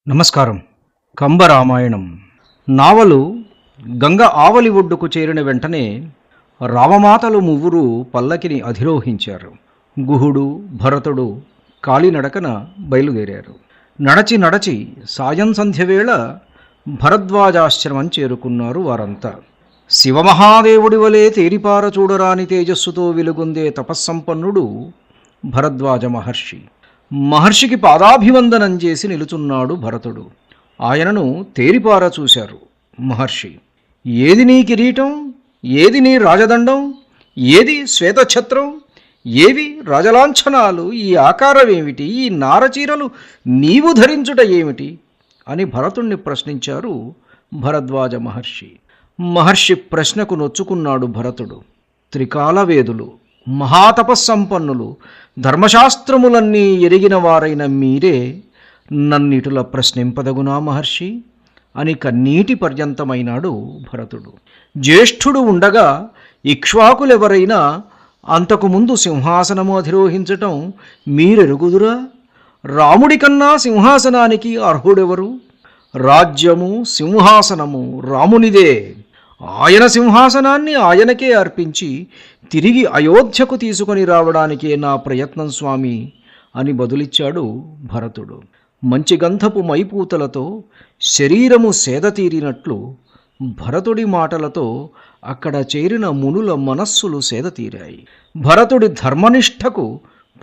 నమస్కారం. కంబరామాయణం నావలు గంగ ఆవలి ఒడ్డుకు చేరిన వెంటనే రామమాతలు మువ్వురు పల్లకిని అధిరోహించారు. గుహుడు, భరతుడు కాలినడకన బయలుదేరారు. నడచి నడచి సాయం సంధ్యవేళ భరద్వాజాశ్రమం చేరుకున్నారు వారంతా. శివమహాదేవుడి వలె తేరిపార చూడరాని తేజస్సుతో వెలుగొందే తపస్సంపన్నుడు భరద్వాజ మహర్షి. మహర్షికి పాదాభివందనం చేసి నిలుచున్నాడు భరతుడు. ఆయనను తేరిపార చూశారు మహర్షి. ఏది నీ కిరీటం, ఏది నీ రాజదండం, ఏది శ్వేతఛత్రం, ఏవి రాజలాంఛనాలు, ఈ ఆకారమేమిటి, ఈ నారచీరలు నీవు ధరించుట ఏమిటి అని భరతుణ్ణి ప్రశ్నించారు భరద్వాజ మహర్షి. మహర్షి ప్రశ్నకు నొచ్చుకున్నాడు భరతుడు. త్రికాలవేదులు, మహాతపస్సంపన్నులు, ధర్మశాస్త్రములన్నీ ఎరిగిన వారైన మీరే నన్నిటుల ప్రశ్నింపదగునా మహర్షి అని కన్నీటి పర్యంతమైనాడు భరతుడు. జ్యేష్ఠుడు ఉండగా ఇక్ష్వాకులెవరైనా అంతకుముందు సింహాసనము అధిరోహించటం మీరెరుగుదురా? రాముడి కన్నా సింహాసనానికి అర్హుడెవరు? రాజ్యము సింహాసనము రామునిదే. ఆయన సింహాసనాన్ని ఆయనకే అర్పించి తిరిగి అయోధ్యకు తీసుకొని రావడానికే నా ప్రయత్నం స్వామి అని బదులిచ్చాడు భరతుడు. మంచి గంధపు మైపూతలతో శరీరము సేదతీరినట్లు భరతుడి మాటలతో అక్కడ చేరిన మునుల మనస్సులు సేదతీరాయి. భరతుడి ధర్మనిష్టకు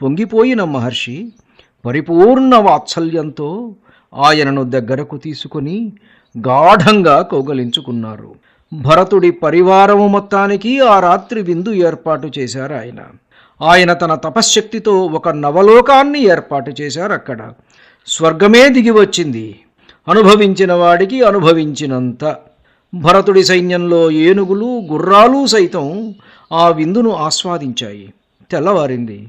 పొంగిపోయిన మహర్షి పరిపూర్ణ వాత్సల్యంతో ఆయనను దగ్గరకు తీసుకొని గాఢంగా కౌగలించుకున్నారు. భరతుడి పరివారము మొత్తానికి ఆ రాత్రి విందు ఏర్పాటు చేశారు ఆయన తన తపశ్శక్తితో ఒక నవలోకాన్ని ఏర్పాటు చేశారు. అక్కడ స్వర్గమే దిగి వచ్చింది. అనుభవించిన వాడికి అనుభవించినంత. భరతుడి సైన్యంలో ఏనుగులు, గుర్రాలు సైతం ఆ విందును ఆస్వాదించాయి. తెల్లవారింది.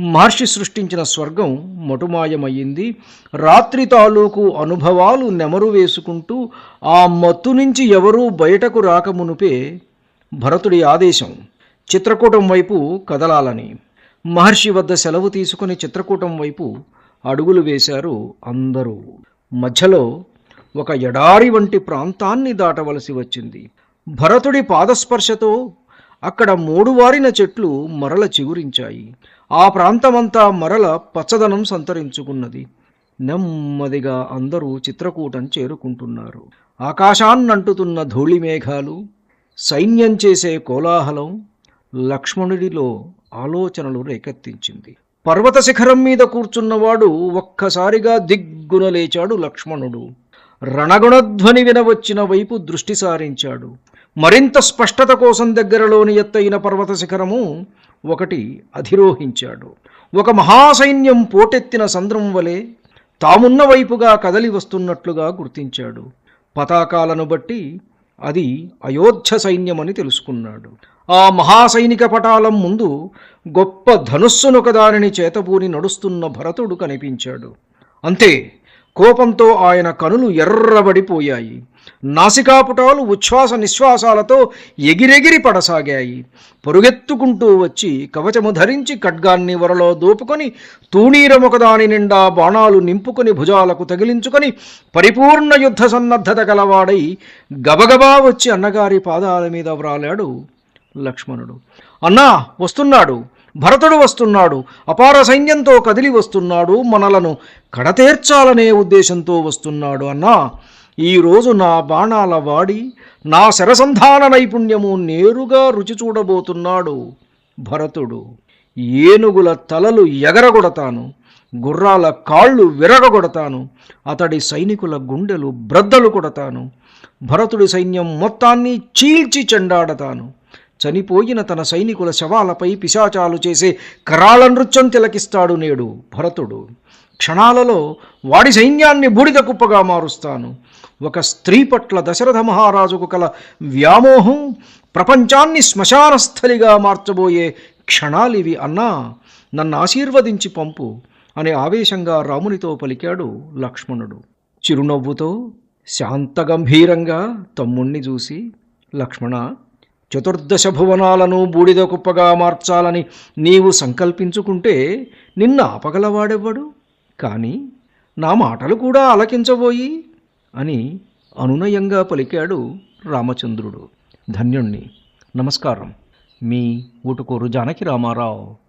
మహర్షి సృష్టించిన స్వర్గం మటుమాయమయ్యింది. రాత్రి తాలూకు అనుభవాలు నెమరు వేసుకుంటూ ఆ మత్తు నుంచి ఎవరూ బయటకు రాకమునుపే భరతుడి ఆదేశం చిత్రకూటం వైపు కదలాలని. మహర్షి వద్ద సెలవు తీసుకుని చిత్రకూటం వైపు అడుగులు వేశారు అందరూ. మధ్యలో ఒక ఎడారి వంటి ప్రాంతాన్ని దాటవలసి వచ్చింది. భరతుడి పాదస్పర్శతో అక్కడ మూడువారిన చెట్లు మరల చిగురించాయి. ఆ ప్రాంతమంతా మరల పచ్చదనం సంతరించుకున్నది. నెమ్మదిగా అందరూ చిత్రకూటం చేరుకుంటున్నారు. ఆకాశాన్నంటుతున్న ధూళిమేఘాలు, సైన్యం చేసే కోలాహలం లక్ష్మణుడిలో ఆలోచనలు రేకెత్తించింది. పర్వత శిఖరం మీద కూర్చున్నవాడు ఒక్కసారిగా దిగ్గున లేచాడు. లక్ష్మణుడు రణగుణధ్వని వినవచ్చిన వైపు దృష్టి సారించాడు. మరింత స్పష్టత కోసం దగ్గరలోని ఎత్తైన పర్వత శిఖరము ఒకటి అధిరోహించాడు. ఒక మహాసైన్యం పోటెత్తిన సంద్రం వలె తామున్న వైపుగా కదలి వస్తున్నట్లుగా గుర్తించాడు. పతాకాలను బట్టి అది అయోధ్య సైన్యమని తెలుసుకున్నాడు. ఆ మహాసైనిక పటాలం ముందు గొప్ప ధనుస్సునొక దానిని చేతబూని నడుస్తున్న భరతుడు కనిపించాడు. అంతే, కోపంతో ఆయన కనులు ఎర్రబడిపోయాయి. నాసికాపుటాలు ఉచ్ఛ్వాస నిశ్వాసాలతో ఎగిరెగిరి పడసాగాయి. పరుగెత్తుకుంటూ వచ్చి కవచము ధరించి ఖడ్గాన్ని వరలో దోపుకొని తూణీరమొకదాని నిండా బాణాలు నింపుకొని భుజాలకు తగిలించుకొని పరిపూర్ణ యుద్ధ సన్నద్ధత గలవాడై గబగబా వచ్చి అన్నగారి పాదాల మీద వ్రాలాడు లక్ష్మణుడు. అన్నా, వస్తున్నాడు, భరతుడు వస్తున్నాడు, అపార సైన్యంతో కదిలి వస్తున్నాడు, మనలను కడతేర్చాలనే ఉద్దేశంతో వస్తున్నాడు. అన్నా, ఈరోజు నా బాణాల వాడి నా శరసంధాన నైపుణ్యము నేరుగా రుచి చూడబోతున్నాడు భరతుడు. ఏనుగుల తలలు ఎగరగొడతాను, గుర్రాల కాళ్ళు విరగొడతాను, అతడి సైనికుల గుండెలు బ్రద్దలు కొడతాను, భరతుడి సైన్యం మొత్తాన్ని చీల్చి చెండాడతాను. చనిపోయిన తన సైనికుల శవాలపై పిశాచాలు చేసే కరాళ నృత్యం తిలకిస్తాడు నేడు భరతుడు. క్షణాలలో వాడి సైన్యాన్ని బూడిద కుప్పగా మారుస్తాను. ఒక స్త్రీ పట్ల దశరథ మహారాజుకు కల వ్యామోహం ప్రపంచాన్ని శ్మశానస్థలిగా మార్చబోయే క్షణాలివి. అన్నా, నన్ను ఆశీర్వదించి పంపు అనే ఆవేశంగా రామునితో పలికాడు లక్ష్మణుడు. చిరునవ్వుతో శాంతగంభీరంగా తమ్ముణ్ణి చూసి, లక్ష్మణ, చతుర్దశ భువనాలను బూడిద కుప్పగా మార్చాలని నీవు సంకల్పించుకుంటే నిన్న ఆపగలవాడెవ్వడు? కానీ నా మాటలు కూడా ఆలకించబోయి అని అనునయంగా పలికాడు రామచంద్రుడు. ధన్యుణ్ణి. నమస్కారం. మీ ఊటుకూరు జానకి రామారావు.